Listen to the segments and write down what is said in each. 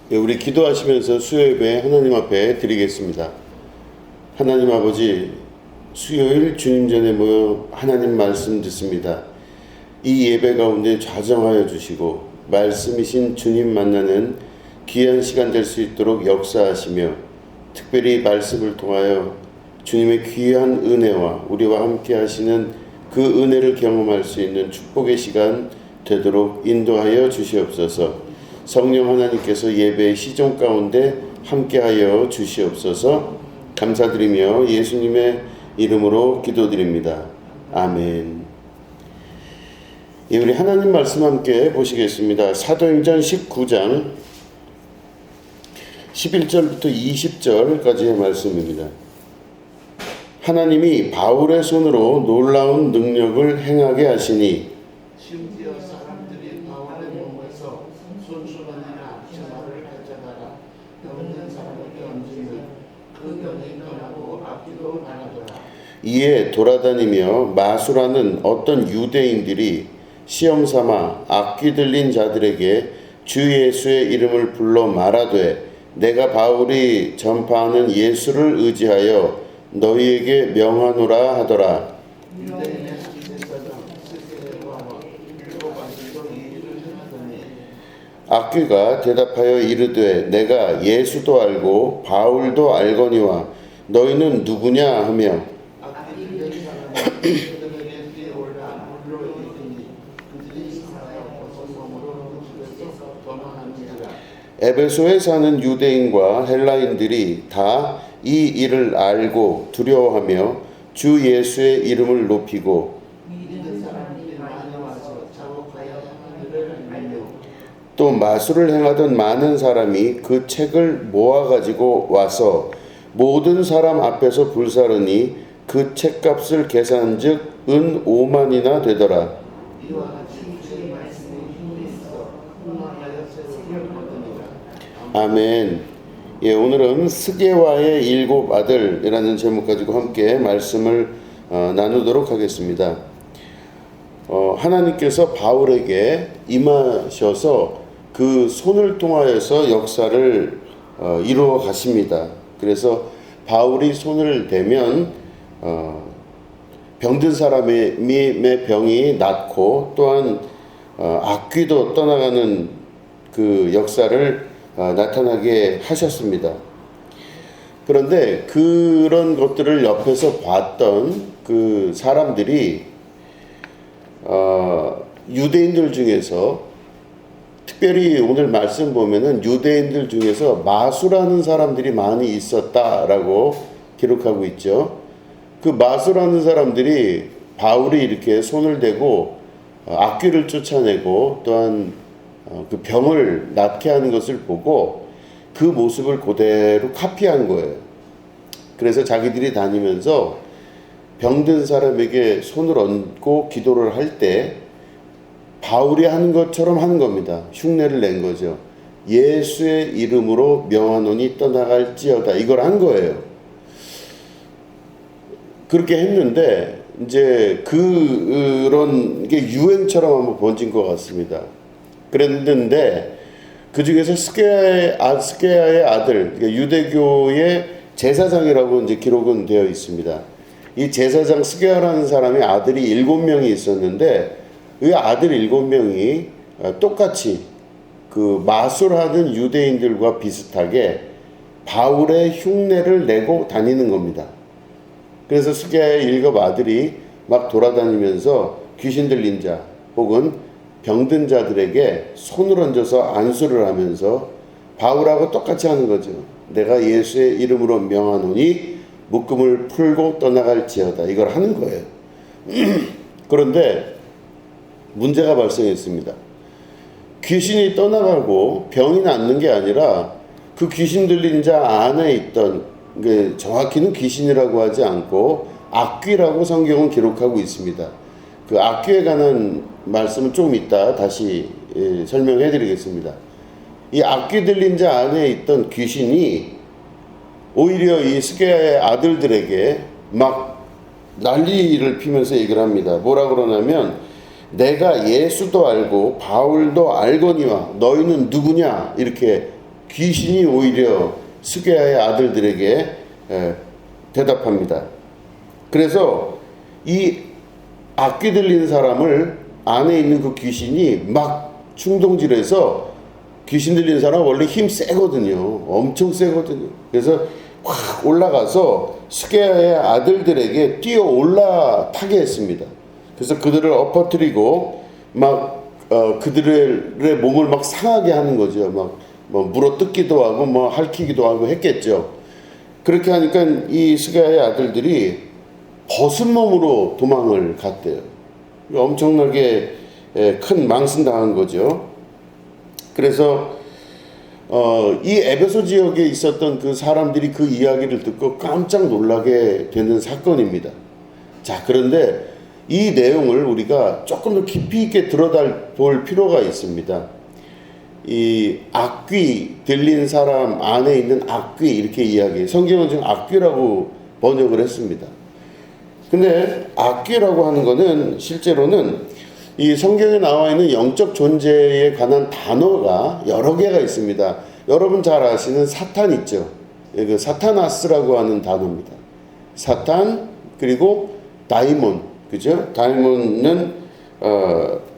우리 기도하시면서 수요예배 하나님 앞에 드리겠습니다. 하나님 아버지, 수요일 주님 전에 모여 하나님 말씀 듣습니다. 이 예배 가운데 좌정하여 주시고 말씀이신 주님 만나는 귀한 시간 될 수 있도록 역사하시며 특별히 말씀을 통하여 주님의 귀한 은혜와 우리와 함께 하시는 그 은혜를 경험할 수 있는 축복의 시간 되도록 인도하여 주시옵소서. 성령 하나님께서 예배의 시종 가운데 함께하여 주시옵소서. 감사드리며 예수님의 이름으로 기도드립니다. 아멘. 우리 하나님 말씀 함께 보시겠습니다. 사도행전 19장 11절부터 20절까지의 말씀입니다. 하나님이 바울의 손으로 놀라운 능력을 행하게 하시니 심지어 사람들이 바울의 몸에서 손수건이나 전화를 가져다가 병든 사람에게 얹으면 그 병이 떠나고 아프기도 하더라. 이에 돌아다니며 마술하는 어떤 유대인들이 시험삼아 악귀 들린 자들에게 주 예수의 이름을 불러 말하되 내가 바울이 전파하는 예수를 의지하여 너희에게 명하노라 하더라. 유대인의 대제사장 스데기와 일곱 아들도 이 일을 행하더니 악귀가 대답하여 이르되 내가 예수도 알고 바울도 알거니와 너희는 누구냐 하며 악귀 들린 사람이 그들에게 뛰어올라 물로 이르니 그들이 살아 벗은 몸으로 집에서 도망하는지라. 에베소에 사는 유대인과 헬라인들이 다 이 일을 알고 두려워하며 주 예수의 이름을 높이고 믿는 사람들이 많이 와서 자복하여 그들을 알려 또 마술을 행하던 많은 사람이 그 책을 모아가지고 와서 모든 사람 앞에서 불사르니 그 책값을 계산한즉 은 5만이나 되더라. 이와 같이 주의 말씀에 힘이 있어 흥망하여 세상을 거두니라. 아멘. 오늘은 스게와의 일곱 아들이라는 제목 가지고 함께 말씀을 나누도록 하겠습니다. 하나님께서 바울에게 임하셔서 그 손을 통하여서 역사를 이루어 가십니다. 그래서 바울이 손을 대면 병든 사람의 병이 낫고 또한 악귀도 떠나가는 그 역사를 나타나게 하셨습니다. 그런데 그런 것들을 옆에서 봤던 그 사람들이 유대인들 중에서 특별히 오늘 말씀 보면은 유대인들 중에서 마술하는 사람들이 많이 있었다라고 기록하고 있죠. 그 마술하는 사람들이 바울이 이렇게 손을 대고 악귀를 쫓아내고 또한 그 병을 낫게 하는 것을 보고 그 모습을 그대로 카피한 거예요. 그래서 자기들이 다니면서 병든 사람에게 손을 얹고 기도를 할 때 바울이 하는 것처럼 하는 겁니다. 흉내를 낸 거죠. 예수의 이름으로 명하노니 떠나갈지어다. 이걸 한 거예요. 그렇게 했는데 이제 그런 게 유행처럼 한번 번진 것 같습니다. 그랬는데 그 중에서 스게아의 아들, 그러니까 유대교의 제사장이라고 이제 기록은 되어 있습니다. 이 제사장 스게아라는 사람이 아들이 7명이 있었는데 이 아들 7명이 똑같이 그 마술하는 유대인들과 비슷하게 바울의 흉내를 내고 다니는 겁니다. 그래서 스게아의 7 아들이 막 돌아다니면서 귀신 들린 자 혹은 병든 자들에게 손을 얹어서 안수를 하면서 바울하고 똑같이 하는 거죠. 내가 예수의 이름으로 명하노니 묶음을 풀고 떠나갈지어다. 이걸 하는 거예요. 그런데 문제가 발생했습니다. 귀신이 떠나가고 병이 낫는 게 아니라 그 귀신 들린 자 안에 있던, 정확히는 귀신이라고 하지 않고 악귀라고 성경은 기록하고 있습니다. 그 악귀에 관한 말씀은 조금 이따 다시 설명해 드리겠습니다. 이 악귀 들린 자 안에 있던 귀신이 오히려 이 스게아의 아들들에게 막 난리를 피면서 얘기를 합니다. 뭐라 그러냐면 내가 예수도 알고 바울도 알거니와 너희는 누구냐 이렇게 귀신이 오히려 스게야의 아들들에게 대답합니다. 그래서 이 악귀 들리는 사람을 안에 있는 그 귀신이 막 충동질해서 귀신 들리는 사람은 원래 힘 세거든요. 엄청 세거든요. 그래서 확 올라가서 스게야의 아들들에게 뛰어 올라타게 했습니다. 그래서 그들을 엎어뜨리고 막 그들의 몸을 막 상하게 하는 거죠. 막 뭐 물어 뜯기도 하고 뭐 핥히기도 하고 했겠죠. 그렇게 하니까 이 스게야의 아들들이 벗은 몸으로 도망을 갔대요. 엄청나게 큰 망신당한 거죠. 그래서 이 에베소 지역에 있었던 그 사람들이 그 이야기를 듣고 깜짝 놀라게 되는 사건입니다. 자, 그런데 이 내용을 우리가 조금 더 깊이 있게 들여다볼 필요가 있습니다. 이 악귀 들린 사람 안에 있는 악귀 이렇게 이야기해요. 성경은 지금 악귀라고 번역을 했습니다. 근데 악귀라고 하는 거는 실제로는 이 성경에 나와 있는 영적 존재에 관한 단어가 여러 개가 있습니다. 여러분 잘 아시는 사탄 있죠? 그 사타나스라고 하는 단어입니다. 사탄 그리고 다이몬, 그죠? 다이몬은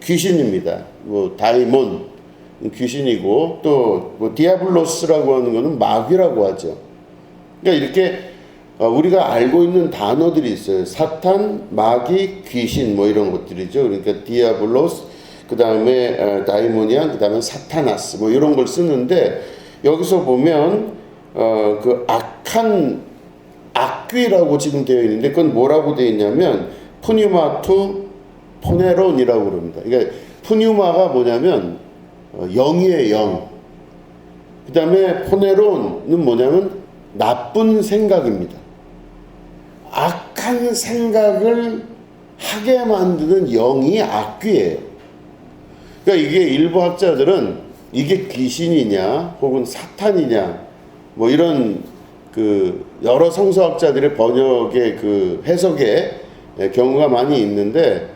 귀신입니다. 뭐 다이몬 귀신이고 또 뭐 디아블로스라고 하는 거는 마귀라고 하죠. 그러니까 이렇게 우리가 알고 있는 단어들이 있어요. 사탄, 마귀, 귀신 뭐 이런 것들이죠. 그러니까 디아블로스, 그 다음에 다이모니안, 그 다음에 사타나스 뭐 이런 걸 쓰는데 여기서 보면 그 악한 악귀라고 지금 되어 있는데 그건 뭐라고 되어 있냐면 푸뉴마투 포네론이라고 그럽니다. 그러니까 푸뉴마가 뭐냐면 영이에요, 영. 그 다음에 포네론은 뭐냐면 나쁜 생각입니다. 악한 생각을 하게 만드는 영이 악귀예요. 그러니까 이게 일부 학자들은 이게 귀신이냐 혹은 사탄이냐 뭐 이런 그 여러 성서학자들의 번역의 그 해석의 경우가 많이 있는데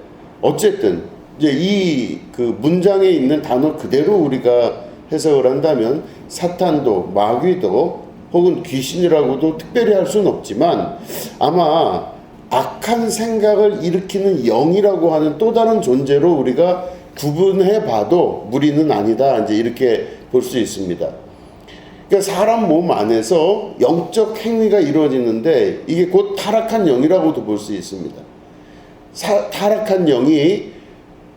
어쨌든 이제 이 그 문장에 있는 단어 그대로 우리가 해석을 한다면 사탄도 마귀도 혹은 귀신이라고도 특별히 할 수는 없지만 아마 악한 생각을 일으키는 영이라고 하는 또 다른 존재로 우리가 구분해 봐도 무리는 아니다. 이제 이렇게 볼 수 있습니다. 그러니까 사람 몸 안에서 영적 행위가 이루어지는데 이게 곧 타락한 영이라고도 볼 수 있습니다. 타락한 영이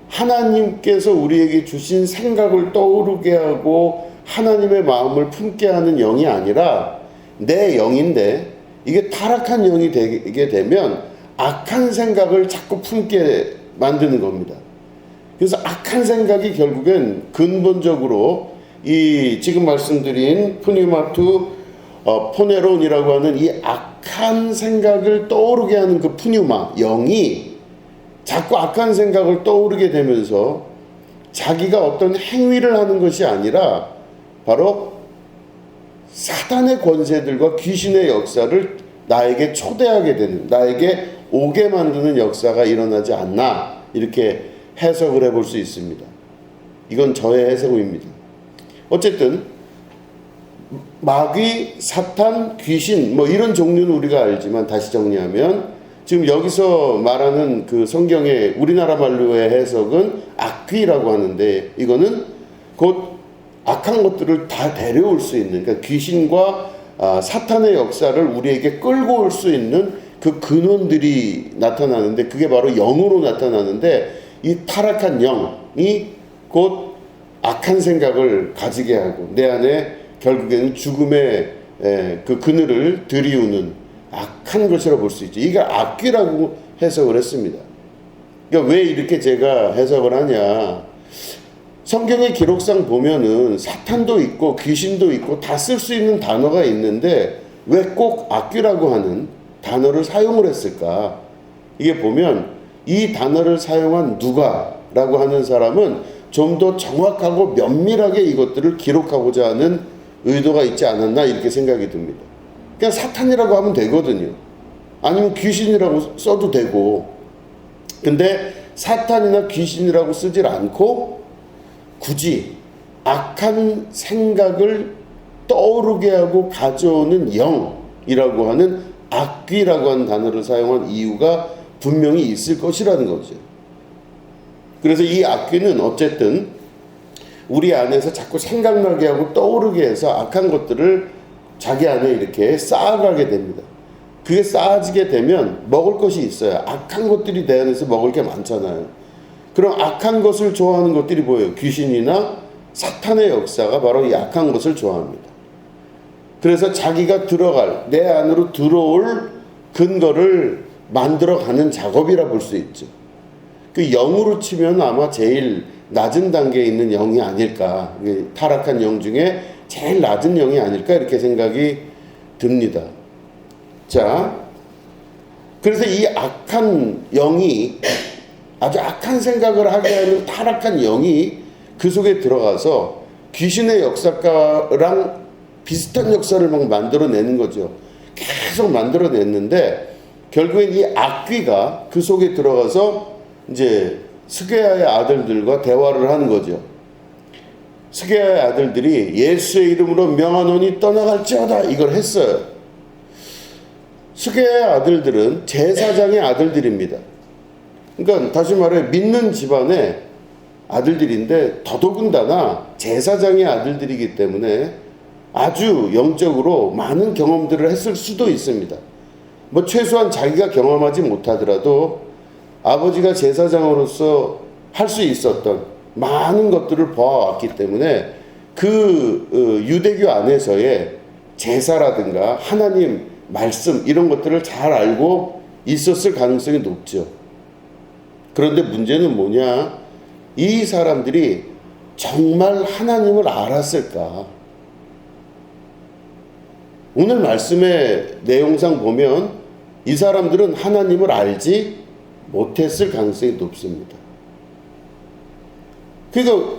하나님께서 우리에게 주신 생각을 떠오르게 하고 하나님의 마음을 품게 하는 영이 아니라 내 영인데 이게 타락한 영이 되게 되면 악한 생각을 자꾸 품게 만드는 겁니다. 그래서 악한 생각이 결국엔 근본적으로 이 지금 말씀드린 푸뉴마투 포네론이라고 하는 이 악한 생각을 떠오르게 하는 그 푸뉴마 영이 자꾸 악한 생각을 떠오르게 되면서 자기가 어떤 행위를 하는 것이 아니라 바로 사단의 권세들과 귀신의 역사를 나에게 초대하게 되는, 나에게 오게 만드는 역사가 일어나지 않나 이렇게 해석을 해볼 수 있습니다. 이건 저의 해석입니다. 어쨌든 마귀, 사탄, 귀신 뭐 이런 종류는 우리가 알지만 다시 정리하면 지금 여기서 말하는 그 성경의 우리나라 말로의 해석은 악귀라고 하는데 이거는 곧 악한 것들을 다 데려올 수 있는 그러니까 귀신과 사탄의 역사를 우리에게 끌고 올 수 있는 그 근원들이 나타나는데 그게 바로 영으로 나타나는데 이 타락한 영이 곧 악한 생각을 가지게 하고 내 안에 결국에는 죽음의 그 그늘을 들이우는 악한 것이라고 볼 수 있죠. 이게 악귀라고 해석을 했습니다. 그러니까 왜 이렇게 제가 해석을 하냐. 성경의 기록상 보면은 사탄도 있고 귀신도 있고 다 쓸 수 있는 단어가 있는데 왜 꼭 악귀라고 하는 단어를 사용을 했을까? 이게 보면 이 단어를 사용한 누가라고 하는 사람은 좀 더 정확하고 면밀하게 이것들을 기록하고자 하는 의도가 있지 않았나 이렇게 생각이 듭니다. 그냥 사탄이라고 하면 되거든요. 아니면 귀신이라고 써도 되고. 근데 사탄이나 귀신이라고 쓰질 않고 굳이 악한 생각을 떠오르게 하고 가져오는 영이라고 하는 악귀라고 하는 단어를 사용한 이유가 분명히 있을 것이라는 거죠. 그래서 이 악귀는 어쨌든 우리 안에서 자꾸 생각나게 하고 떠오르게 해서 악한 것들을 자기 안에 이렇게 쌓아가게 됩니다. 그게 쌓아지게 되면 먹을 것이 있어요. 악한 것들이 내 안에서 먹을 게 많잖아요. 그럼 악한 것을 좋아하는 것들이 뭐예요? 귀신이나 사탄의 역사가 바로 이 악한 것을 좋아합니다. 그래서 자기가 들어갈, 내 안으로 들어올 근거를 만들어가는 작업이라 볼 수 있죠. 그 영으로 치면 아마 제일 낮은 단계에 있는 영이 아닐까. 타락한 영 중에 제일 낮은 영이 아닐까 이렇게 생각이 듭니다. 자, 그래서 이 악한 영이 아주 악한 생각을 하게 하는 타락한 영이 그 속에 들어가서 귀신의 역사랑 비슷한 역사를 막 만들어내는 거죠. 계속 만들어냈는데 결국엔 이 악귀가 그 속에 들어가서 이제 스게야의 아들들과 대화를 하는 거죠. 스게야의 아들들이 예수의 이름으로 명하노니 떠나갈지어다 이걸 했어요. 스게야의 아들들은 제사장의 아들들입니다. 그러니까 다시 말해 믿는 집안의 아들들인데 더더군다나 제사장의 아들들이기 때문에 아주 영적으로 많은 경험들을 했을 수도 있습니다. 뭐 최소한 자기가 경험하지 못하더라도 아버지가 제사장으로서 할 수 있었던 많은 것들을 보아왔기 때문에 그 유대교 안에서의 제사라든가 하나님 말씀 이런 것들을 잘 알고 있었을 가능성이 높죠. 그런데 문제는 뭐냐? 이 사람들이 정말 하나님을 알았을까? 오늘 말씀의 내용상 보면 이 사람들은 하나님을 알지 못했을 가능성이 높습니다. 그러니까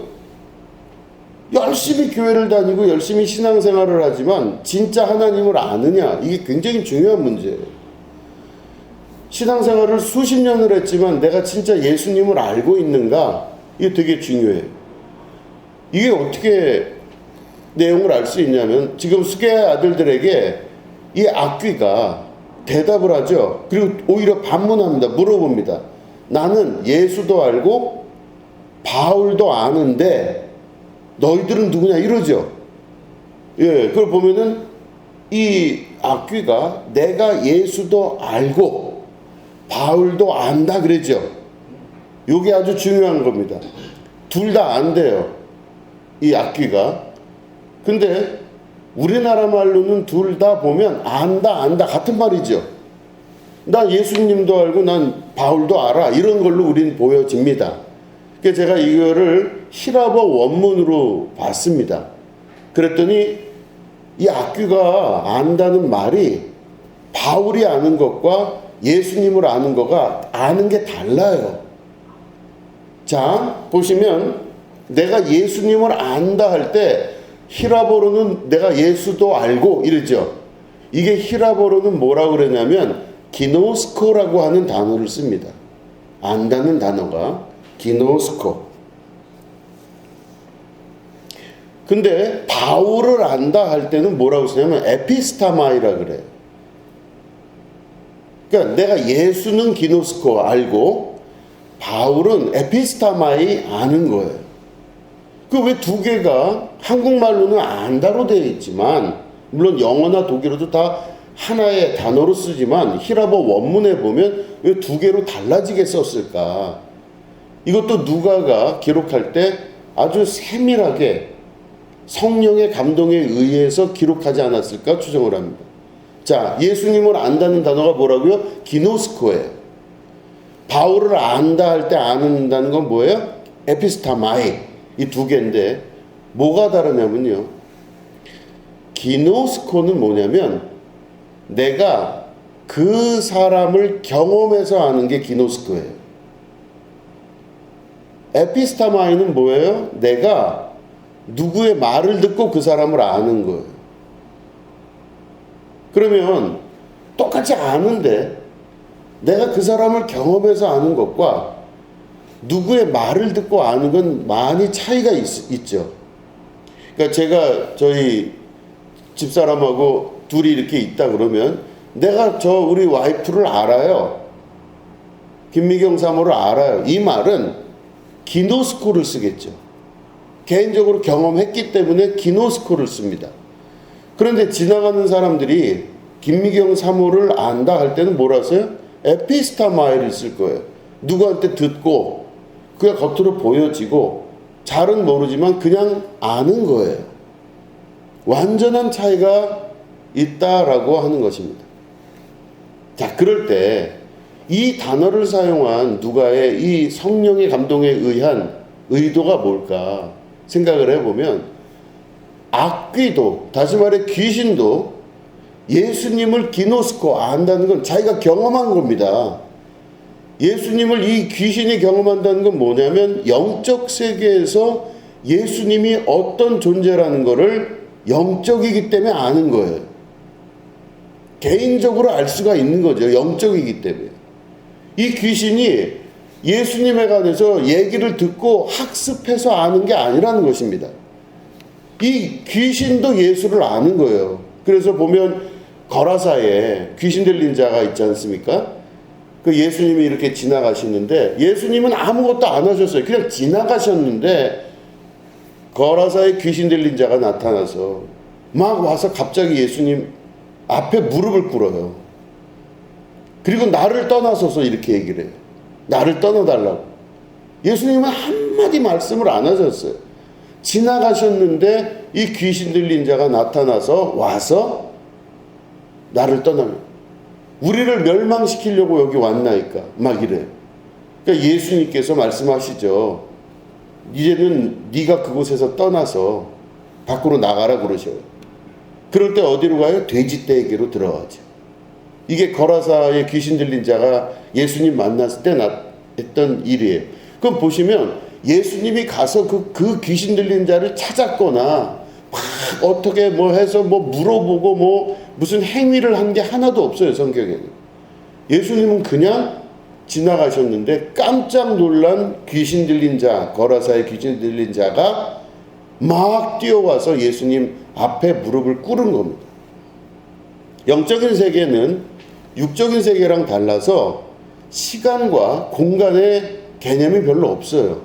열심히 교회를 다니고 열심히 신앙생활을 하지만 진짜 하나님을 아느냐? 이게 굉장히 중요한 문제예요. 신앙생활을 수십 년을 했지만 내가 진짜 예수님을 알고 있는가? 이게 되게 중요해요. 이게 어떻게 내용을 알 수 있냐면 지금 스게야 아들들에게 이 악귀가 대답을 하죠. 그리고 오히려 반문합니다. 물어봅니다. 나는 예수도 알고 바울도 아는데 너희들은 누구냐 이러죠. 예, 그걸 보면은 이 악귀가 내가 예수도 알고 바울도 안다 그러죠. 이게 아주 중요한 겁니다. 둘 다 안돼요. 이 악귀가. 근데 우리나라 말로는 둘 다 보면 안다 같은 말이죠. 나 예수님도 알고 난 바울도 알아 이런 걸로 우린 보여집니다. 그래서 제가 이거를 히라버 원문으로 봤습니다. 그랬더니 이 악귀가 안다는 말이 바울이 아는 것과 예수님을 아는 거가 아는 게 달라요. 자, 보시면 내가 예수님을 안다 할 때 히라보로는 내가 예수도 알고 이러죠. 이게 히라보로는 뭐라고 그러냐면 기노스코라고 하는 단어를 씁니다. 안다는 단어가 기노스코. 근데 바울을 안다 할 때는 뭐라고 쓰냐면 에피스타마이라 그래요. 그러니까 내가 예수는 기노스코 알고 바울은 에피스타마이 아는 거예요. 그 왜 두 개가 한국말로는 안다로 되어 있지만 물론 영어나 독일어도 다 하나의 단어로 쓰지만 히라버 원문에 보면 왜 두 개로 달라지게 썼을까? 이것도 누가가 기록할 때 아주 세밀하게 성령의 감동에 의해서 기록하지 않았을까 추정을 합니다. 자, 예수님을 안다는 단어가 뭐라고요? 기노스코예요. 바울을 안다 할 때 안다는 건 뭐예요? 에피스타마이. 이 두 개인데 뭐가 다르냐면요. 기노스코는 뭐냐면 내가 그 사람을 경험해서 아는 게 기노스코예요. 에피스타마이는 뭐예요? 내가 누구의 말을 듣고 그 사람을 아는 거예요. 그러면 똑같이 아는데 내가 그 사람을 경험해서 아는 것과 누구의 말을 듣고 아는 건 많이 차이가 있죠. 그러니까 제가 저희 집사람하고 둘이 이렇게 있다 그러면 내가 저 우리 와이프를 알아요. 김미경 사모를 알아요. 이 말은 기노스코를 쓰겠죠. 개인적으로 경험했기 때문에 기노스코를 씁니다. 그런데 지나가는 사람들이 김미경 사모를 안다 할 때는 뭐라 써요? 에피스타마이를 쓸 거예요. 누구한테 듣고 그게 겉으로 보여지고 잘은 모르지만 그냥 아는 거예요. 완전한 차이가 있다라고 하는 것입니다. 자, 그럴 때 이 단어를 사용한 누가의 이 성령의 감동에 의한 의도가 뭘까 생각을 해보면 악귀도, 다시 말해 귀신도 예수님을 기노스코 안다는 건 자기가 경험한 겁니다. 예수님을 이 귀신이 경험한다는 건 뭐냐면 영적 세계에서 예수님이 어떤 존재라는 것을 영적이기 때문에 아는 거예요. 개인적으로 알 수가 있는 거죠. 영적이기 때문에. 이 귀신이 예수님에 관해서 얘기를 듣고 학습해서 아는 게 아니라는 것입니다. 이 귀신도 예수를 아는 거예요. 그래서 보면 거라사에 귀신 들린 자가 있지 않습니까? 그 예수님이 이렇게 지나가시는데 예수님은 아무것도 안 하셨어요. 그냥 지나가셨는데 거라사에 귀신 들린 자가 나타나서 막 와서 갑자기 예수님 앞에 무릎을 꿇어요. 그리고 나를 떠나서서 이렇게 얘기를 해요. 나를 떠나달라고. 예수님은 한마디 말씀을 안 하셨어요. 지나가셨는데 이 귀신 들린 자가 나타나서 와서 나를 떠나면 우리를 멸망시키려고 여기 왔나이까 막 이래요. 그러니까 예수님께서 말씀하시죠. 이제는 네가 그곳에서 떠나서 밖으로 나가라 그러셔요. 그럴 때 어디로 가요? 돼지떼에게로 들어가죠. 이게 거라사의 귀신 들린 자가 예수님 만났을 때 했던 일이에요. 그럼 보시면 예수님이 가서 그 귀신 들린 자를 찾았거나 막 어떻게 뭐 해서 뭐 물어보고 뭐 무슨 행위를 한 게 하나도 없어요, 성경에는. 예수님은 그냥 지나가셨는데 깜짝 놀란 귀신 들린 자, 거라사의 귀신 들린 자가 막 뛰어와서 예수님 앞에 무릎을 꿇은 겁니다. 영적인 세계는 육적인 세계랑 달라서 시간과 공간의 개념이 별로 없어요.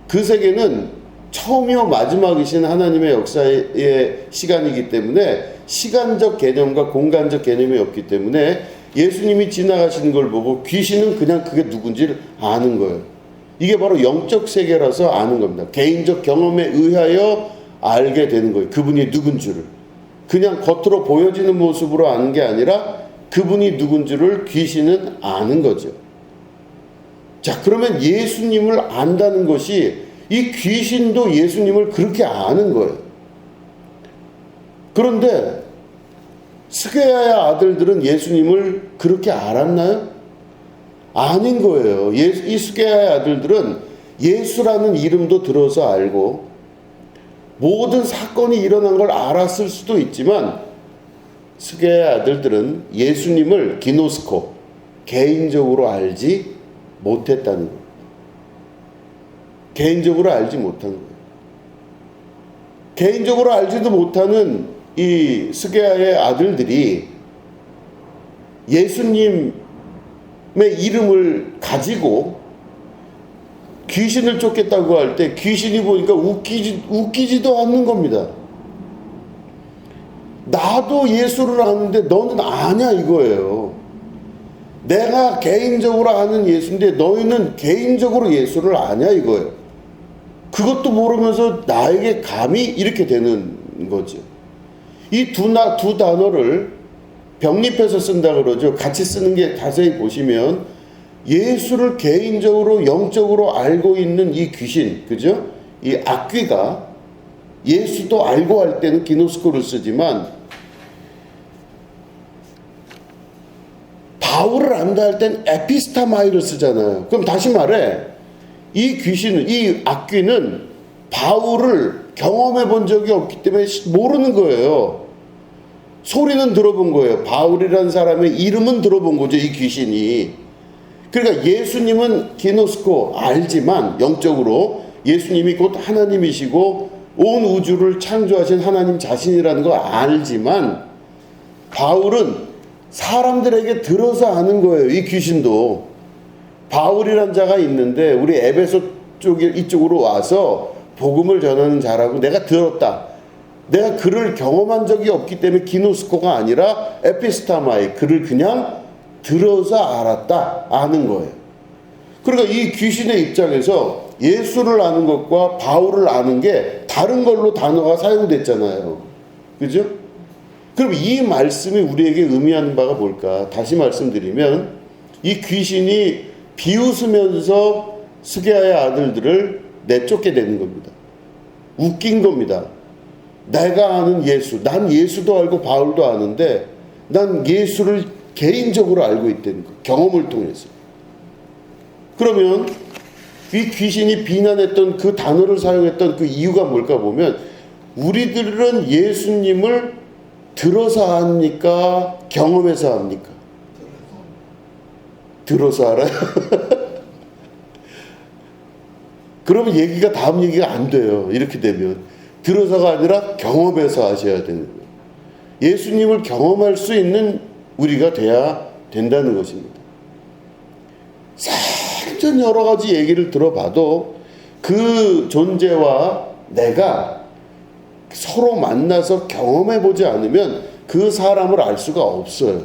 그 세계는 처음이요 마지막이신 하나님의 역사의 시간이기 때문에 시간적 개념과 공간적 개념이 없기 때문에 예수님이 지나가시는 걸 보고 귀신은 그냥 그게 누군지를 아는 거예요. 이게 바로 영적 세계라서 아는 겁니다. 개인적 경험에 의하여 알게 되는 거예요. 그분이 누군 줄을. 그냥 겉으로 보여지는 모습으로 아는 게 아니라 그분이 누군지를 귀신은 아는 거죠. 자, 그러면 예수님을 안다는 것이 이 귀신도 예수님을 그렇게 아는 거예요. 그런데 스게야의 아들들은 예수님을 그렇게 알았나요? 아닌 거예요. 이 스게야의 아들들은 예수라는 이름도 들어서 알고 모든 사건이 일어난 걸 알았을 수도 있지만 스게야의 아들들은 예수님을 기노스코, 개인적으로 알지 못했다는 거예요. 개인적으로 알지 못한 거예요. 개인적으로 알지도 못하는 이 스게야의 아들들이 예수님의 이름을 가지고 귀신을 쫓겠다고 할 때 귀신이 보니까 웃기지도 않는 겁니다. 나도 예수를 아는데 너는 아냐 이거예요. 내가 개인적으로 아는 예수인데 너희는 개인적으로 예수를 아냐 이거예요. 그것도 모르면서 나에게 감히 이렇게 되는 거죠. 이 두 단어를 병립해서 쓴다 그러죠. 같이 쓰는 게 자세히 보시면 예수를 개인적으로 영적으로 알고 있는 이 귀신, 그죠? 이 악귀가 예수도 알고 할 때는 기노스코를 쓰지만 바울을 안다 할 땐 에피스타마이를 쓰잖아요. 그럼 다시 말해 이 귀신은, 이 악귀는 바울을 경험해 본 적이 없기 때문에 모르는 거예요. 소리는 들어본 거예요. 바울이라는 사람의 이름은 들어본 거죠, 이 귀신이. 그러니까 예수님은 기노스코 알지만 영적으로 예수님이 곧 하나님이시고 온 우주를 창조하신 하나님 자신이라는 거 알지만 바울은 사람들에게 들어서 아는 거예요. 이 귀신도. 바울이란 자가 있는데 우리 에베소 이쪽으로 와서 복음을 전하는 자라고 내가 들었다. 내가 그를 경험한 적이 없기 때문에 기노스코가 아니라 에피스타마이, 그를 그냥 들어서 알았다. 아는 거예요. 그러니까 이 귀신의 입장에서 예수를 아는 것과 바울을 아는 게 다른 걸로 단어가 사용됐잖아요. 그죠? 그럼 이 말씀이 우리에게 의미하는 바가 뭘까? 다시 말씀드리면 이 귀신이 비웃으면서 스게아의 아들들을 내쫓게 되는 겁니다. 웃긴 겁니다. 내가 아는 예수, 난 예수도 알고 바울도 아는데 난 예수를 개인적으로 알고 있다는 거, 경험을 통해서. 그러면 이 귀신이 비난했던 그 단어를 사용했던 그 이유가 뭘까 보면 우리들은 예수님을 들어서 압니까? 경험해서 압니까? 들어서 알아요? 그러면 얘기가 다음 얘기가 안 돼요. 이렇게 되면 들어서가 아니라 경험해서 하셔야 되는 거예요. 예수님을 경험할 수 있는 우리가 돼야 된다는 것입니다. 생전 여러 가지 얘기를 들어봐도 그 존재와 내가 서로 만나서 경험해보지 않으면 그 사람을 알 수가 없어요.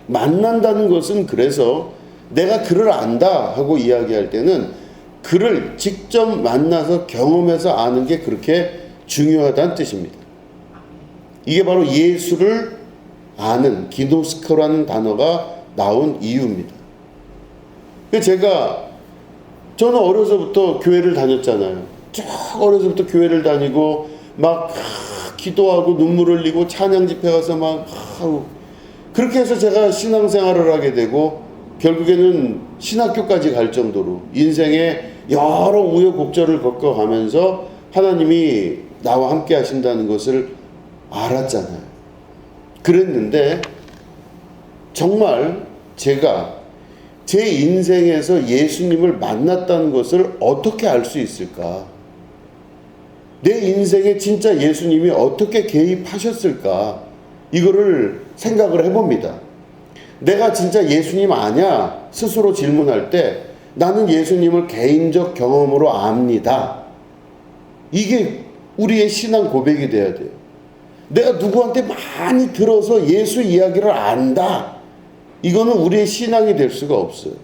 만난다는 것은 그래서 내가 그를 안다 하고 이야기할 때는 그를 직접 만나서 경험해서 아는 게 그렇게 중요하다는 뜻입니다. 이게 바로 예수를 아는 기노스코라는 단어가 나온 이유입니다. 저는 어려서부터 교회를 다녔잖아요. 쭉 어려서부터 교회를 다니고 막 기도하고 눈물 흘리고 찬양 집회 가서 막 하고 그렇게 해서 제가 신앙생활을 하게 되고 결국에는 신학교까지 갈 정도로 인생의 여러 우여곡절을 겪어가면서 하나님이 나와 함께 하신다는 것을 알았잖아요. 그랬는데 정말 제가 제 인생에서 예수님을 만났다는 것을 어떻게 알 수 있을까? 내 인생에 진짜 예수님이 어떻게 개입하셨을까? 이거를 생각을 해봅니다. 내가 진짜 예수님 아냐? 스스로 질문할 때 나는 예수님을 개인적 경험으로 압니다. 이게 우리의 신앙 고백이 돼야 돼요. 내가 누구한테 많이 들어서 예수 이야기를 안다. 이거는 우리의 신앙이 될 수가 없어요.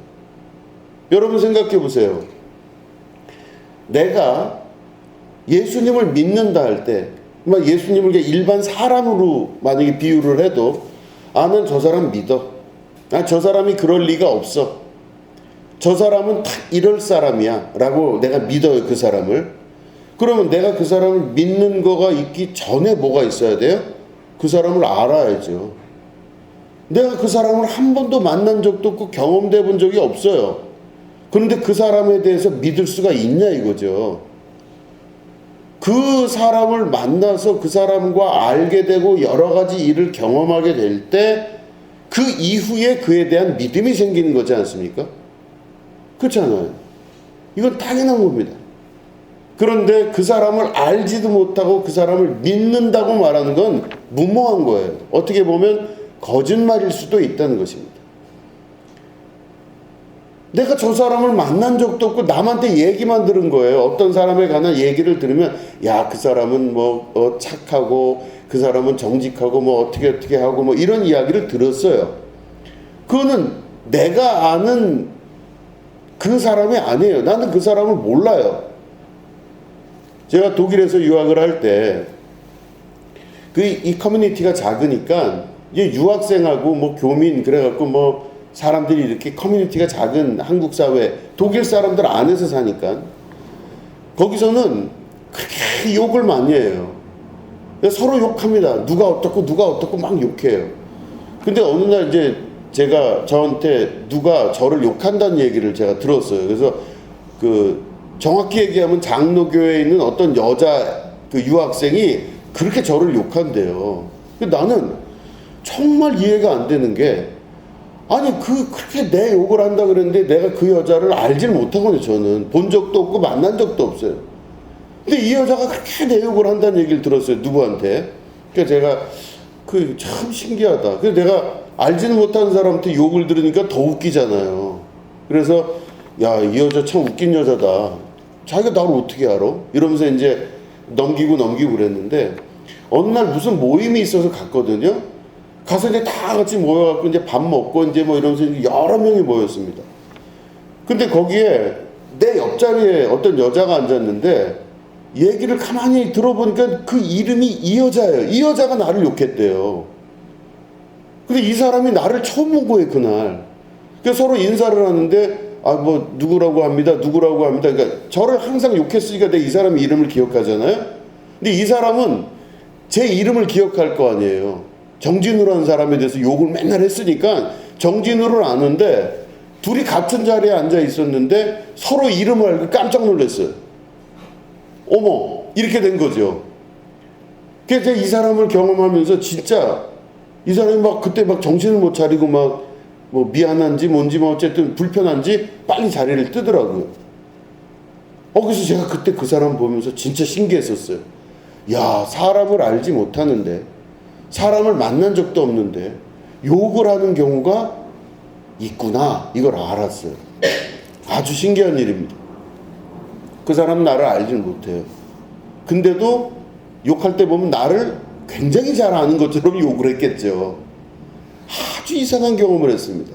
여러분 생각해 보세요. 내가 예수님을 믿는다 할 때, 예수님을 일반 사람으로 만약에 비유를 해도, 난 저 사람 믿어. 저 사람이 그럴 리가 없어. 저 사람은 딱 이럴 사람이야. 라고 내가 믿어요, 그 사람을. 그러면 내가 그 사람을 믿는 거가 있기 전에 뭐가 있어야 돼요? 그 사람을 알아야죠. 내가 그 사람을 한 번도 만난 적도 없고 경험돼 본 적이 없어요. 그런데 그 사람에 대해서 믿을 수가 있냐 이거죠. 그 사람을 만나서 그 사람과 알게 되고 여러 가지 일을 경험하게 될 때 그 이후에 그에 대한 믿음이 생기는 거지 않습니까? 그렇잖아요. 이건 당연한 겁니다. 그런데 그 사람을 알지도 못하고 그 사람을 믿는다고 말하는 건 무모한 거예요. 어떻게 보면 거짓말일 수도 있다는 것입니다. 내가 저 사람을 만난 적도 없고 남한테 얘기만 들은 거예요. 어떤 사람에 관한 얘기를 들으면 그 사람은 착하고 그 사람은 정직하고 어떻게 하고 이런 이야기를 들었어요. 그거는 내가 아는 그 사람이 아니에요. 나는 그 사람을 몰라요. 제가 독일에서 유학을 할 때 이 커뮤니티가 작으니까 유학생하고 교민 그래갖고 사람들이 이렇게 커뮤니티가 작은 한국 사회, 독일 사람들 안에서 사니까 거기서는 그렇게 욕을 많이 해요. 서로 욕합니다. 누가 어떻고 막 욕해요. 근데 어느 날 저한테 누가 저를 욕한다는 얘기를 제가 들었어요. 그래서 정확히 얘기하면 장로교회에 있는 어떤 여자 유학생이 그렇게 저를 욕한대요. 근데 나는 정말 이해가 안 되는 게 그렇게 내 욕을 한다 그랬는데 내가 그 여자를 알질 못하거든요. 저는 본 적도 없고 만난 적도 없어요. 근데 이 여자가 그렇게 내 욕을 한다는 얘기를 들었어요. 누구한테? 그러니까 제가 그 참 신기하다. 그래서 내가 알지는 못하는 사람한테 욕을 들으니까 더 웃기잖아요. 그래서 야, 이 여자 참 웃긴 여자다. 자기가 나를 어떻게 알아? 이러면서 이제 넘기고 그랬는데 어느 날 무슨 모임이 있어서 갔거든요. 가서 이제 다 같이 모여갖고 이제 밥 먹고 이제 뭐 이러면서 여러 명이 모였습니다. 근데 거기에 내 옆자리에 어떤 여자가 앉았는데 얘기를 가만히 들어보니까 그 이름이 이 여자예요. 이 여자가 나를 욕했대요. 근데 이 사람이 나를 처음 본 거예요, 그날. 그래서 서로 인사를 하는데 뭐 누구라고 합니다. 그러니까 저를 항상 욕했으니까 내가 이 사람 이름을 기억하잖아요. 근데 이 사람은 제 이름을 기억할 거 아니에요. 정진우라는 사람에 대해서 욕을 맨날 했으니까 정진우를 아는데 둘이 같은 자리에 앉아 있었는데 서로 이름을 알고 깜짝 놀랐어요. 어머, 이렇게 된 거죠. 그래서 이 사람을 경험하면서 진짜 이 사람이 막 그때 막 정신을 못 차리고 막 뭐 미안한지 뭔지 뭐 어쨌든 불편한지 빨리 자리를 뜨더라고요. 그래서 제가 그때 그 사람 보면서 진짜 신기했었어요. 야, 사람을 알지 못하는데, 사람을 만난 적도 없는데 욕을 하는 경우가 있구나, 이걸 알았어요. 아주 신기한 일입니다. 그 사람은 나를 알지는 못해요. 근데도 욕할 때 보면 나를 굉장히 잘 아는 것처럼 욕을 했겠죠. 아주 이상한 경험을 했습니다.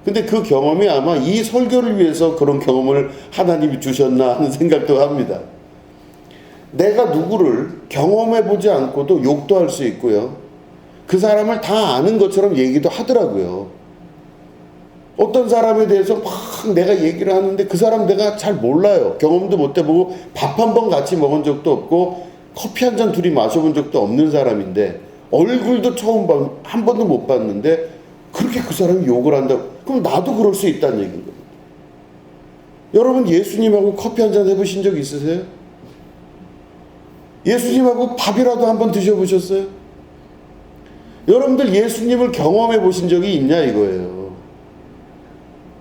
근데 그 경험이 아마 이 설교를 위해서 그런 경험을 하나님이 주셨나 하는 생각도 합니다. 내가 누구를 경험해보지 않고도 욕도 할 수 있고요. 그 사람을 다 아는 것처럼 얘기도 하더라고요. 어떤 사람에 대해서 막 내가 얘기를 하는데 그 사람 내가 잘 몰라요. 경험도 못 해보고 밥 한 번 같이 먹은 적도 없고 커피 한 잔 둘이 마셔본 적도 없는 사람인데 얼굴도 한 번도 못 봤는데 그렇게 그 사람이 욕을 한다고. 그럼 나도 그럴 수 있다는 얘기인 겁니다. 여러분 예수님하고 커피 한 잔 해보신 적 있으세요? 예수님하고 밥이라도 한번 드셔보셨어요? 여러분들 예수님을 경험해 보신 적이 있냐 이거예요.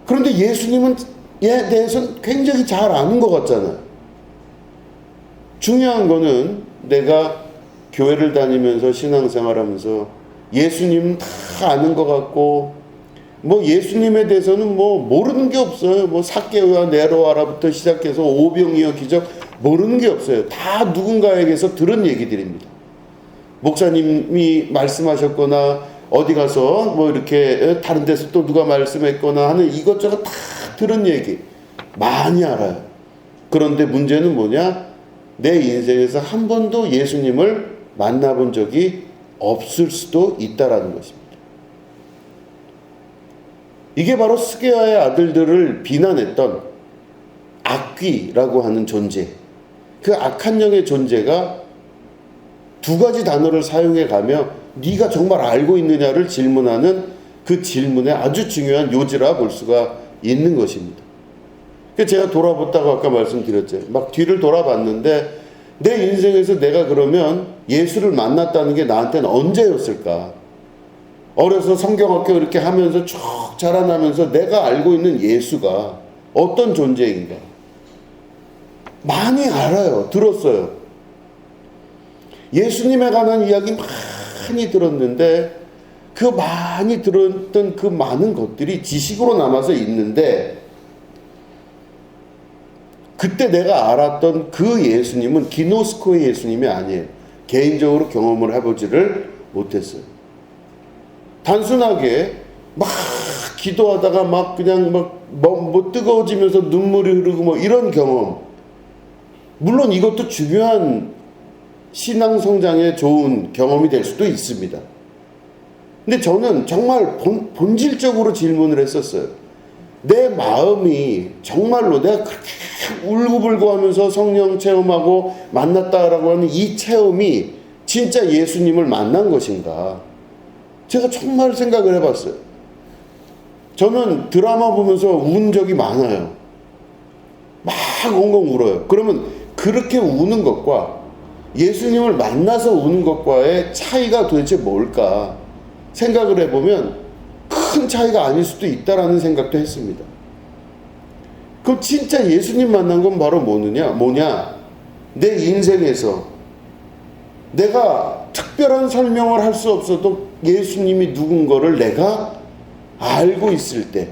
그런데 예수님은 얘에 대해서는 굉장히 잘 아는 것 같잖아요. 중요한 거는 내가 교회를 다니면서 신앙생활하면서 예수님 다 아는 것 같고 뭐 예수님에 대해서는 뭐 모르는 게 없어요. 뭐 삭개오와 네로아라부터 시작해서 오병이어 기적 모르는 게 없어요. 다 누군가에게서 들은 얘기들입니다. 목사님이 말씀하셨거나 어디 가서 뭐 이렇게 다른 데서 또 누가 말씀했거나 하는 이것저것 다 들은 얘기 많이 알아요. 그런데 문제는 뭐냐? 내 인생에서 한 번도 예수님을 만나본 적이 없을 수도 있다라는 것입니다. 이게 바로 스게아의 아들들을 비난했던 악귀라고 하는 존재, 그 악한 영의 존재가 두 가지 단어를 사용해 가며 네가 정말 알고 있느냐를 질문하는 그 질문에 아주 중요한 요지라 볼 수가 있는 것입니다. 제가 돌아봤다고 아까 말씀드렸죠. 막 뒤를 돌아봤는데 내 인생에서 내가 그러면 예수를 만났다는 게 나한테는 언제였을까? 어려서 성경학교 이렇게 하면서 쭉 자라나면서 내가 알고 있는 예수가 어떤 존재인가? 많이 알아요. 들었어요. 예수님에 관한 이야기 많이 들었는데 그 많이 들었던 그 많은 것들이 지식으로 남아서 있는데 그때 내가 알았던 그 예수님은 기노스코의 예수님이 아니에요. 개인적으로 경험을 해보지를 못했어요. 단순하게 막 기도하다가 막 그냥 뭐 뜨거워지면서 눈물이 흐르고 뭐 이런 경험. 물론 이것도 중요한 신앙 성장에 좋은 경험이 될 수도 있습니다. 근데 저는 정말 본질적으로 질문을 했었어요. 내 마음이 정말로 내가 그렇게 울고불고 하면서 성령 체험하고 만났다라고 하는 이 체험이 진짜 예수님을 만난 것인가? 제가 정말 생각을 해봤어요. 저는 드라마 보면서 운 적이 많아요. 막 엉엉 울어요. 그러면 그렇게 우는 것과 예수님을 만나서 우는 것과의 차이가 도대체 뭘까 생각을 해보면 큰 차이가 아닐 수도 있다라는 생각도 했습니다. 그럼 진짜 예수님 만난 건 바로 뭐냐? 내 인생에서 내가 특별한 설명을 할 수 없어도 예수님이 누군 거를 내가 알고 있을 때,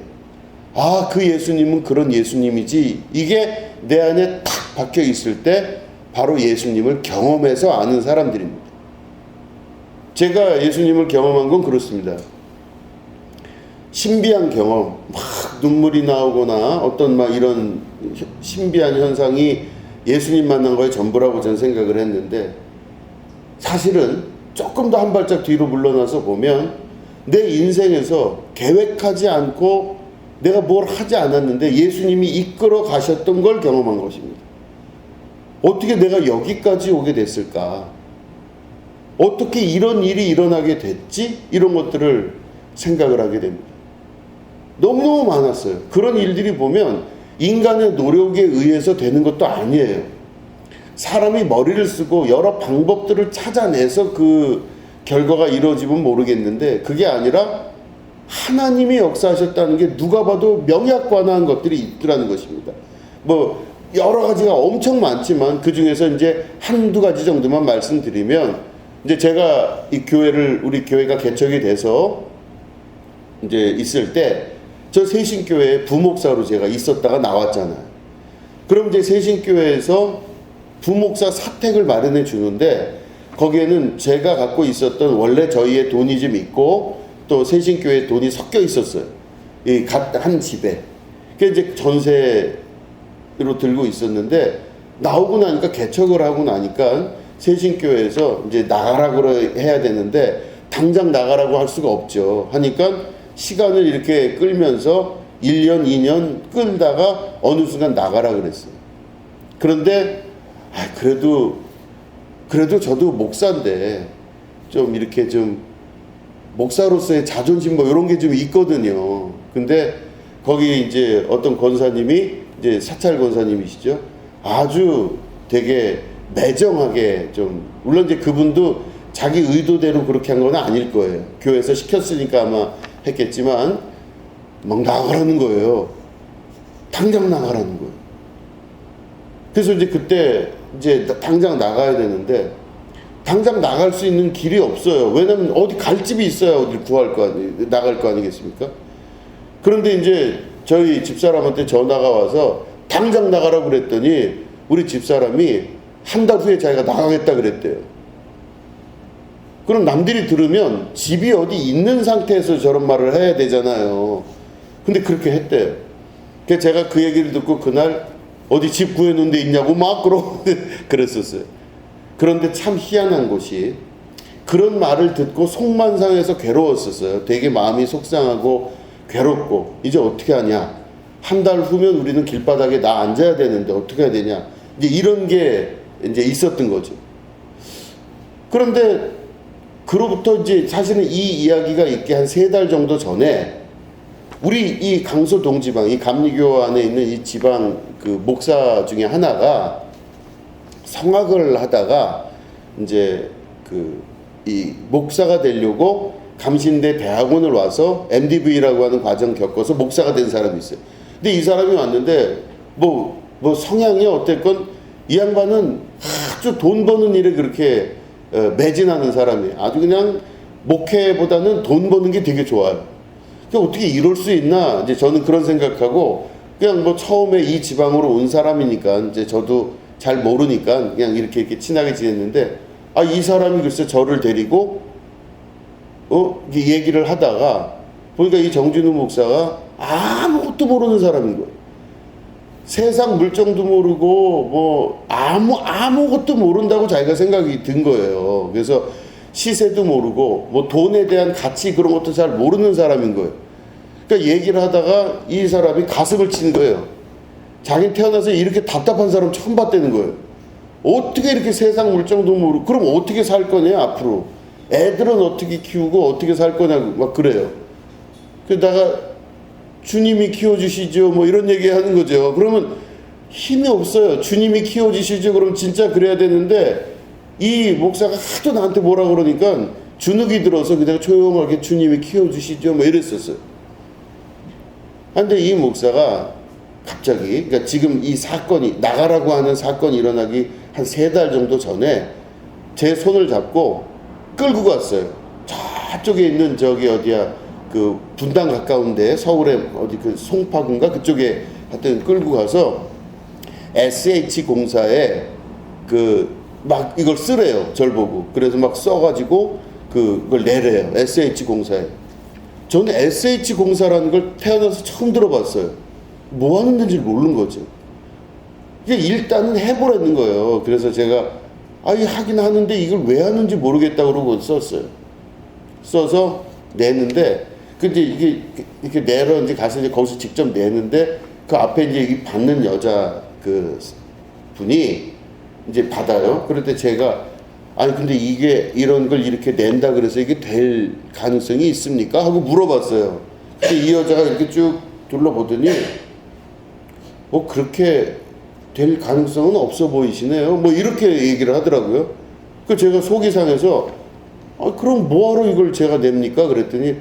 아, 그 예수님은 그런 예수님이지, 이게 내 안에 탁 박혀 있을 때 바로 예수님을 경험해서 아는 사람들입니다. 제가 예수님을 경험한 건 그렇습니다. 신비한 경험, 막 눈물이 나오거나 어떤 막 이런 신비한 현상이 예수님 만난 거의 전부라고 저는 생각을 했는데, 사실은 조금 더 한 발짝 뒤로 물러나서 보면 내 인생에서 계획하지 않고 내가 뭘 하지 않았는데 예수님이 이끌어 가셨던 걸 경험한 것입니다. 어떻게 내가 여기까지 오게 됐을까? 어떻게 이런 일이 일어나게 됐지? 이런 것들을 생각을 하게 됩니다. 너무너무 많았어요. 그런 일들이 보면 인간의 노력에 의해서 되는 것도 아니에요. 사람이 머리를 쓰고 여러 방법들을 찾아내서 그 결과가 이루어지면 모르겠는데, 그게 아니라 하나님이 역사하셨다는 게 누가 봐도 명약관화한 것들이 있더라는 것입니다. 뭐 여러 가지가 엄청 많지만 그 중에서 이제 한두 가지 정도만 말씀드리면, 이제 제가 이 교회를, 우리 교회가 개척이 돼서 이제 있을 때 저 세신교회에 부목사로 제가 있었다가 나왔잖아요. 그럼 이제 세신교회에서 부목사 사택을 마련해 주는데, 거기에는 제가 갖고 있었던 원래 저희의 돈이 좀 있고 또 세신교회 돈이 섞여 있었어요. 이 한 집에. 그게 이제 전세로 들고 있었는데, 나오고 나니까, 개척을 하고 나니까 세신교회에서 이제 나가라고 해야 되는데 당장 나가라고 할 수가 없죠. 하니까 시간을 이렇게 끌면서 1년, 2년 끌다가 어느 순간 나가라 그랬어요. 그런데 그래도 저도 목사인데 좀 이렇게 좀 목사로서의 자존심 뭐 이런 게 좀 있거든요. 근데 거기 이제 어떤 권사님이, 이제 사찰 권사님이시죠. 아주 되게 매정하게 좀, 물론 이제 그분도 자기 의도대로 그렇게 한 건 아닐 거예요. 교회에서 시켰으니까 아마 했겠지만 막 나가라는 거예요. 당장 나가라는 거예요. 그래서 이제 그때 이제 당장 나가야 되는데 당장 나갈 수 있는 길이 없어요. 왜냐면 어디 갈 집이 있어야 어디 구할 거 아니, 나갈 거 아니겠습니까? 그런데 이제 저희 집사람한테 전화가 와서 당장 나가라고 그랬더니 우리 집사람이 한 달 후에 자기가 나가겠다 그랬대요. 그럼 남들이 들으면 집이 어디 있는 상태에서 저런 말을 해야 되잖아요. 근데 그렇게 했대요. 그래서 제가 그 얘기를 듣고 그날 어디 집 구해놓은 데 있냐고 막 그랬었어요. 그런데 참 희한한 것이, 그런 말을 듣고 속만 상해서 괴로웠었어요. 되게 마음이 속상하고 괴롭고, 이제 어떻게 하냐, 한 달 후면 우리는 길바닥에 나 앉아야 되는데 어떻게 해야 되냐, 이제 이런 게 이제 있었던 거죠. 그런데 그로부터 이제 사실은 이 이야기가 있기 한 3달 정도 전에 우리 이 강서 동지방, 이 감리교 안에 있는 이 지방 그 목사 중에 하나가 성악을 하다가 이제 그 이 목사가 되려고 감신대 대학원을 와서 MDV라고 하는 과정 겪어서 목사가 된 사람이 있어요. 근데 이 사람이 왔는데 뭐 성향이 어땠건 이 양반은 아주 돈 버는 일에 그렇게 매진하는 사람이에요. 아주 그냥 목회보다는 돈 버는 게 되게 좋아요. 그러니까 어떻게 이럴 수 있나, 이제 저는 그런 생각하고, 그냥 뭐 처음에 이 지방으로 온 사람이니까 이제 저도 잘 모르니까 그냥 이렇게 친하게 지냈는데, 이 사람이 글쎄 저를 데리고 얘기를 하다가 보니까 이 정진우 목사가 아무것도 모르는 사람인 거예요. 세상 물정도 모르고 뭐 아무것도 모른다고 자기가 생각이 든 거예요. 그래서 시세도 모르고 뭐 돈에 대한 가치 그런 것도 잘 모르는 사람인 거예요. 그러니까 얘기를 하다가 이 사람이 가슴을 치는 거예요. 자기 태어나서 이렇게 답답한 사람 처음 봤다는 거예요. 어떻게 이렇게 세상 물정도 모르고, 그럼 어떻게 살 거냐 앞으로, 애들은 어떻게 키우고 어떻게 살 거냐고 막 그래요. 그러다가 주님이 키워주시죠 뭐 이런 얘기 하는 거죠. 그러면 힘이 없어요. 주님이 키워주시죠 그럼 진짜 그래야 되는데, 이 목사가 하도 나한테 뭐라 그러니까 주눅이 들어서 그냥 조용하게 주님이 키워주시죠 뭐 이랬었어요. 근데 이 목사가 갑자기, 그러니까 지금 이 사건이, 나가라고 하는 사건이 일어나기 한 3달 정도 전에 제 손을 잡고 끌고 갔어요. 저쪽에 있는 저기 어디야 그 분당 가까운데 서울에 어디 그 송파군가 그쪽에 하여튼 끌고 가서 SH공사에 그 막 이걸 쓰래요. 절 보고. 그래서 막 써가지고 그걸 내래요. SH공사에. 저는 SH공사라는 걸 태어나서 처음 들어봤어요. 뭐 하는 데인지 모르는 거죠. 이게 일단은 해보라는 거예요. 그래서 제가 하긴 하는데 이걸 왜 하는지 모르겠다 그러고 썼어요. 써서 내는데 근데 이게 이렇게 내러 이제 가서 이제 거기서 직접 내는데 그 앞에 이제 이 받는 여자 그 분이 이제 받아요. 그런데 제가 근데 이게 이런 걸 이렇게 낸다 그래서 이게 될 가능성이 있습니까? 하고 물어봤어요. 근데 이 여자가 이렇게 쭉 둘러보더니 그렇게 될 가능성은 없어 보이시네요. 뭐 이렇게 얘기를 하더라고요. 그 제가 속이 상해서 그럼 뭐하러 이걸 제가 냅니까? 그랬더니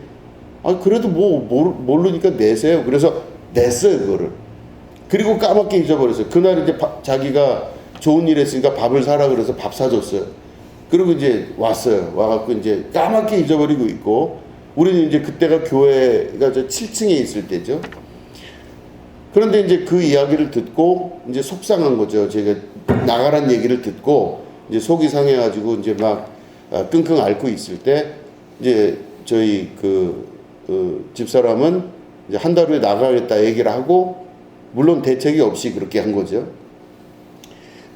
그래도 뭐 모르니까 내세요. 그래서 냈어요 그거를. 그리고 까맣게 잊어버렸어요. 그날 이제 자기가 좋은 일 했으니까 밥을 사라 그래서 밥 사줬어요. 그리고 이제 왔어요. 와갖고 이제 까맣게 잊어버리고 있고, 우리는 이제 그때가 교회가 저 7층에 있을 때죠. 그런데 이제 그 이야기를 듣고 이제 속상한 거죠. 제가 나가란 얘기를 듣고 이제 속이 상해가지고 이제 막 끙끙 앓고 있을 때 이제 저희 그 집사람은 이제 한 달 후에 나가겠다 얘기를 하고, 물론 대책이 없이 그렇게 한 거죠.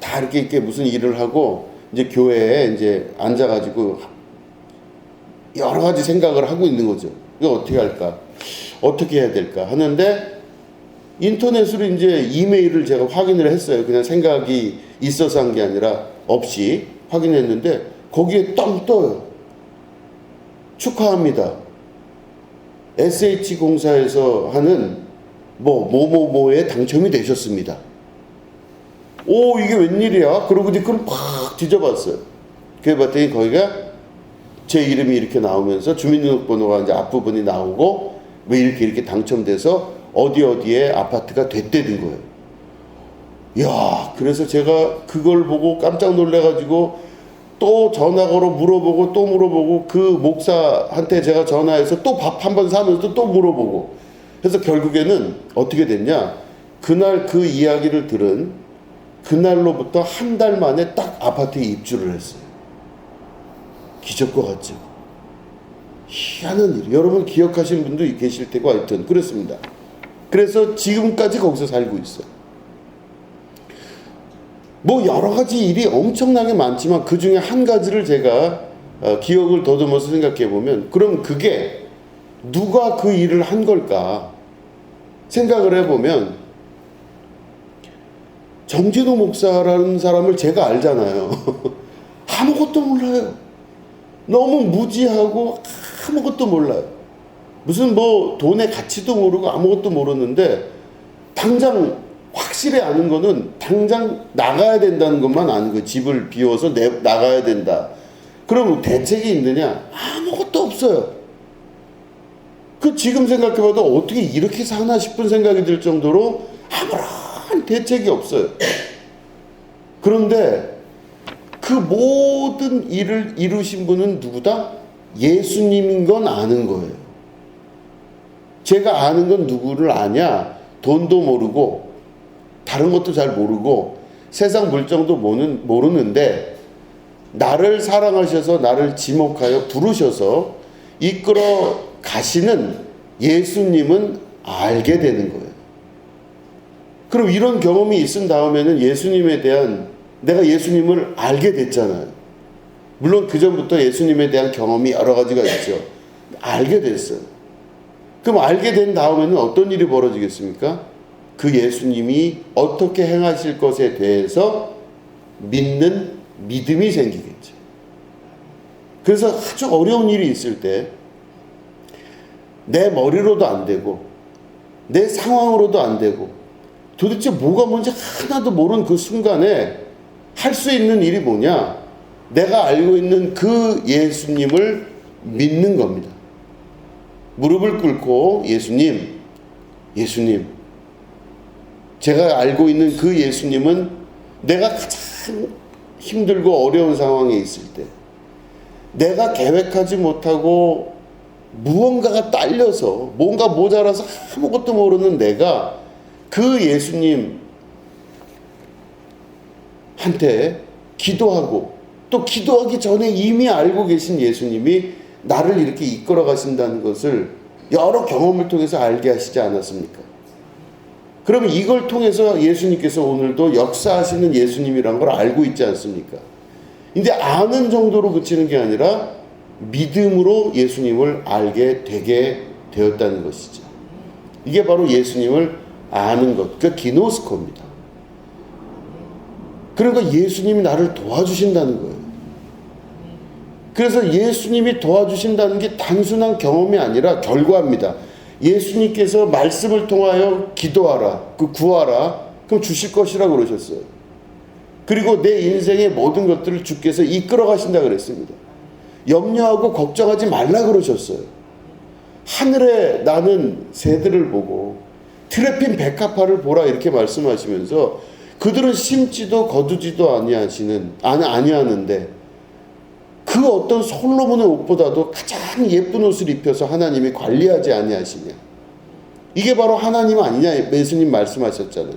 다 이렇게 무슨 일을 하고 이제 교회에 이제 앉아가지고 여러 가지 생각을 하고 있는 거죠. 이거 어떻게 할까? 어떻게 해야 될까? 하는데 인터넷으로 이제 이메일을 제가 확인을 했어요. 그냥 생각이 있어서 한 게 아니라 없이 확인했는데 거기에 뻥 떠요. 축하합니다. SH공사에서 하는 뭐뭐뭐에 당첨이 되셨습니다. 이게 웬일이야? 그러고 이제 그걸 팍 뒤져봤어요. 그래 봤더니 거기가 제 이름이 이렇게 나오면서 주민등록번호가 이제 앞부분이 나오고 왜 이렇게 당첨돼서 어디에 아파트가 됐다는 거예요. 이야, 그래서 제가 그걸 보고 깜짝 놀래가지고 또 전화 걸어 물어보고 또 물어보고 그 목사한테 제가 전화해서 또 밥 한 번 사면서 또 물어보고, 그래서 결국에는 어떻게 됐냐? 그날 그 이야기를 들은 그날로부터 한 달 만에 딱 아파트에 입주를 했어요. 기적과 같죠. 희한한 일. 여러분 기억하시는 분도 계실 테고 하여튼 그렇습니다. 그래서 지금까지 거기서 살고 있어요. 뭐 여러 가지 일이 엄청나게 많지만 그 중에 한 가지를 제가 기억을 더듬어서 생각해 보면, 그럼 그게 누가 그 일을 한 걸까 생각을 해보면, 정진호 목사라는 사람을 제가 알잖아요. 아무것도 몰라요. 너무 무지하고 아무것도 몰라요. 무슨 뭐 돈의 가치도 모르고 아무것도 모르는데, 당장 확실히 아는 거는 당장 나가야 된다는 것만 아는 거예요. 집을 비워서 나가야 된다. 그럼 대책이 있느냐? 아무것도 없어요. 지금 생각해봐도 어떻게 이렇게 사나 싶은 생각이 들 정도로 아무런 대책이 없어요. 그런데 그 모든 일을 이루신 분은 누구다? 예수님인 건 아는 거예요. 제가 아는 건 누구를 아냐? 돈도 모르고 다른 것도 잘 모르고 세상 물정도 모르는데, 나를 사랑하셔서 나를 지목하여 부르셔서 이끌어 가시는 예수님은 알게 되는 거예요. 그럼 이런 경험이 있은 다음에는 예수님에 대한, 내가 예수님을 알게 됐잖아요. 물론 그 전부터 예수님에 대한 경험이 여러 가지가 있죠. 알게 됐어요. 그럼 알게 된 다음에는 어떤 일이 벌어지겠습니까? 그 예수님이 어떻게 행하실 것에 대해서 믿는 믿음이 생기겠죠. 그래서 아주 어려운 일이 있을 때 내 머리로도 안 되고 내 상황으로도 안 되고 도대체 뭐가 뭔지 하나도 모르는 그 순간에 할 수 있는 일이 뭐냐? 내가 알고 있는 그 예수님을 믿는 겁니다. 무릎을 꿇고 예수님, 제가 알고 있는 그 예수님은 내가 가장 힘들고 어려운 상황에 있을 때, 내가 계획하지 못하고 무언가가 딸려서 뭔가 모자라서 아무것도 모르는 내가 그 예수님한테 기도하고, 또 기도하기 전에 이미 알고 계신 예수님이 나를 이렇게 이끌어 가신다는 것을 여러 경험을 통해서 알게 하시지 않았습니까? 그러면 이걸 통해서 예수님께서 오늘도 역사하시는 예수님이란 걸 알고 있지 않습니까? 근데 아는 정도로 그치는 게 아니라 믿음으로 예수님을 알게 되게 되었다는 것이죠. 이게 바로 예수님을 아는 것, 그 기노스코입니다. 그러니까 예수님이 나를 도와주신다는 거예요. 그래서 예수님이 도와주신다는 게 단순한 경험이 아니라 결과입니다. 예수님께서 말씀을 통하여 기도하라, 구하라, 그럼 주실 것이라고 그러셨어요. 그리고 내 인생의 모든 것들을 주께서 이끌어 가신다 그랬습니다. 염려하고 걱정하지 말라 그러셨어요. 하늘에 나는 새들을 보고 트레핀 백합화를 보라 이렇게 말씀하시면서 그들은 심지도 거두지도 아니하는데 그 어떤 솔로몬의 옷보다도 가장 예쁜 옷을 입혀서 하나님이 관리하지 아니하시냐. 이게 바로 하나님 아니냐. 예수님 말씀하셨잖아요.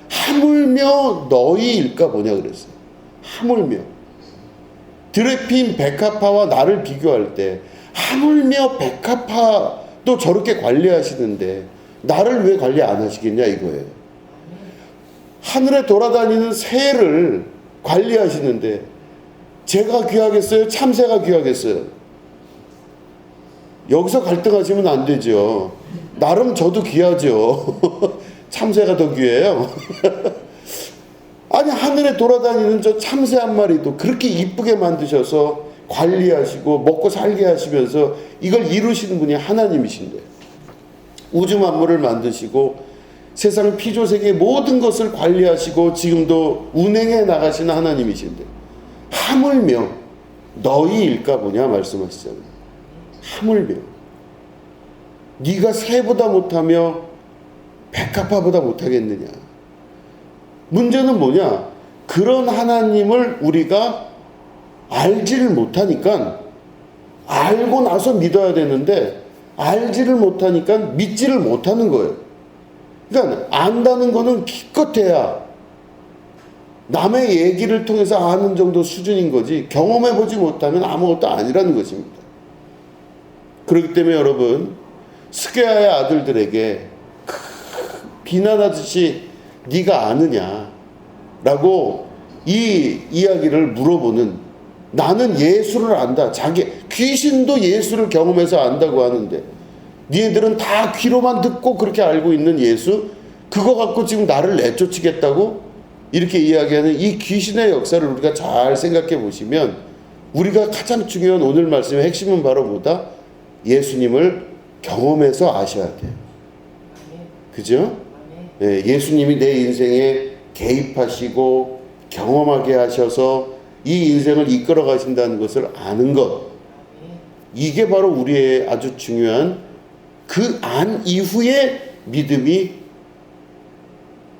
하물며 너희일까 보냐 그랬어요. 하물며. 드레핀 백합화와 나를 비교할 때 하물며 백합화도 저렇게 관리하시는데 나를 왜 관리 안 하시겠냐 이거예요. 하늘에 돌아다니는 새를 관리하시는데 제가 귀하겠어요? 참새가 귀하겠어요? 여기서 갈등하시면 안 되죠. 나름 저도 귀하죠. 참새가 더 귀해요. 아니 하늘에 돌아다니는 저 참새 한 마리도 그렇게 이쁘게 만드셔서 관리하시고 먹고 살게 하시면서 이걸 이루시는 분이 하나님이신데, 우주 만물을 만드시고 세상 피조세계의 모든 것을 관리하시고 지금도 운행해 나가시는 하나님이신데 하물며 너희일까 보냐 말씀하시잖아요. 하물며 네가 새보다 못하며 백합화보다 못하겠느냐. 문제는 뭐냐? 그런 하나님을 우리가 알지를 못하니까, 알고 나서 믿어야 되는데 알지를 못하니까 믿지를 못하는 거예요. 그러니까 안다는 거는 기껏해야 남의 얘기를 통해서 아는 정도 수준인 거지 경험해보지 못하면 아무것도 아니라는 것입니다. 그렇기 때문에 여러분, 스게야의 아들들에게 비난하듯이 네가 아느냐라고 이 이야기를 물어보는, 나는 예수를 안다. 귀신도 예수를 경험해서 안다고 하는데 니네들은 다 귀로만 듣고 그렇게 알고 있는 예수, 그거 갖고 지금 나를 내쫓으겠다고 이렇게 이야기하는 이 귀신의 역사를 우리가 잘 생각해 보시면, 우리가 가장 중요한 오늘 말씀의 핵심은 바로 뭐다? 예수님을 경험해서 아셔야 돼요. 그죠? 예수님이 내 인생에 개입하시고 경험하게 하셔서 이 인생을 이끌어 가신다는 것을 아는 것, 이게 바로 우리의 아주 중요한, 그 안 이후에 믿음이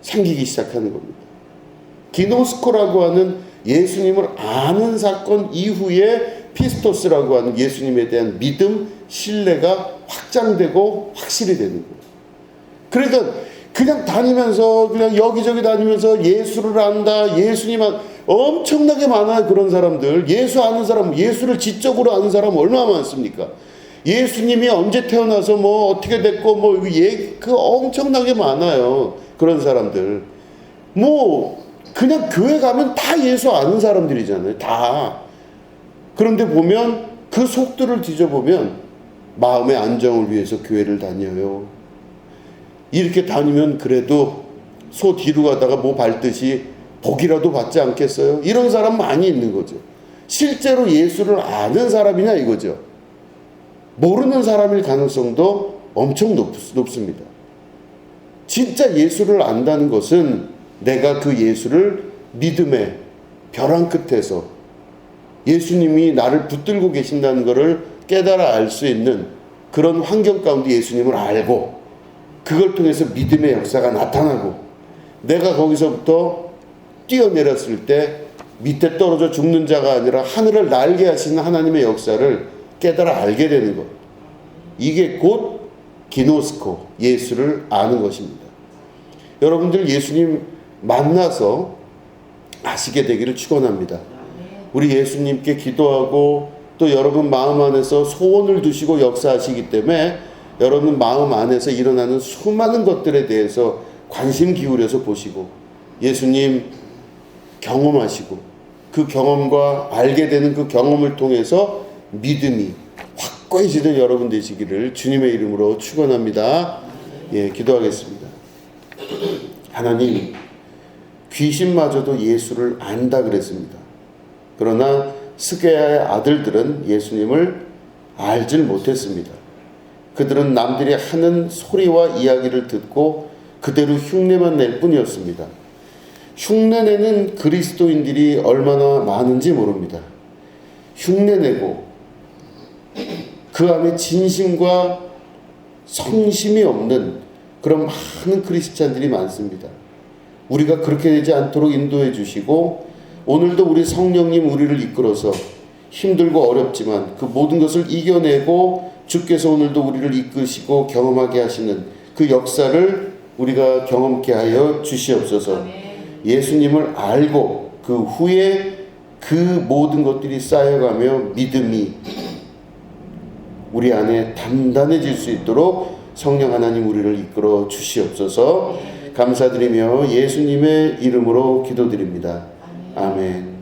생기기 시작하는 겁니다. 기노스코라고 하는 예수님을 아는 사건 이후에 피스토스라고 하는 예수님에 대한 믿음, 신뢰가 확장되고 확실히 되는 거예요. 그러니까 그냥 다니면서, 그냥 여기저기 다니면서 예수를 안다, 예수님 엄청나게 많아요. 그런 사람들, 예수 아는 사람, 예수를 지적으로 아는 사람 얼마나 많습니까? 예수님이 언제 태어나서 뭐 어떻게 됐고 그 엄청나게 많아요. 그런 사람들 뭐 그냥 교회 가면 다 예수 아는 사람들이잖아요. 다. 그런데 보면 그 속들을 뒤져보면 마음의 안정을 위해서 교회를 다녀요. 이렇게 다니면 그래도 소 뒤로 가다가 뭐 밟듯이 복이라도 받지 않겠어요? 이런 사람 많이 있는 거죠. 실제로 예수를 아는 사람이냐 이거죠. 모르는 사람일 가능성도 엄청 높습니다. 진짜 예수를 안다는 것은 내가 그 예수를 믿음의 벼랑 끝에서 예수님이 나를 붙들고 계신다는 것을 깨달아 알 수 있는 그런 환경 가운데 예수님을 알고, 그걸 통해서 믿음의 역사가 나타나고, 내가 거기서부터 뛰어내렸을 때 밑에 떨어져 죽는 자가 아니라 하늘을 날게 하시는 하나님의 역사를 깨달아 알게 되는 것. 이게 곧 기노스코, 예수를 아는 것입니다. 여러분들 예수님 만나서 아시게 되기를 축원합니다. 우리 예수님께 기도하고 또 여러분 마음 안에서 소원을 두시고 역사하시기 때문에 여러분 마음 안에서 일어나는 수많은 것들에 대해서 관심 기울여서 보시고 예수님 경험하시고 그 경험과 알게 되는 그 경험을 통해서 믿음이 확고해지는 여러분 되시기를 주님의 이름으로 축원합니다. 예, 기도하겠습니다. 하나님, 귀신마저도 예수를 안다 그랬습니다. 그러나 스게야의 아들들은 예수님을 알질 못했습니다. 그들은 남들이 하는 소리와 이야기를 듣고 그대로 흉내만 낼 뿐이었습니다. 흉내내는 그리스도인들이 얼마나 많은지 모릅니다. 흉내내고 그 안에 진심과 성심이 없는 그런 많은 크리스찬들이 많습니다. 우리가 그렇게 되지 않도록 인도해 주시고 오늘도 우리 성령님 우리를 이끌어서 힘들고 어렵지만 그 모든 것을 이겨내고 주께서 오늘도 우리를 이끄시고 경험하게 하시는 그 역사를 우리가 경험케 하여 주시옵소서. 예수님을 알고 그 후에 그 모든 것들이 쌓여가며 믿음이 우리 안에 단단해질 수 있도록 성령 하나님 우리를 이끌어 주시옵소서. 감사드리며 예수님의 이름으로 기도드립니다. 아멘.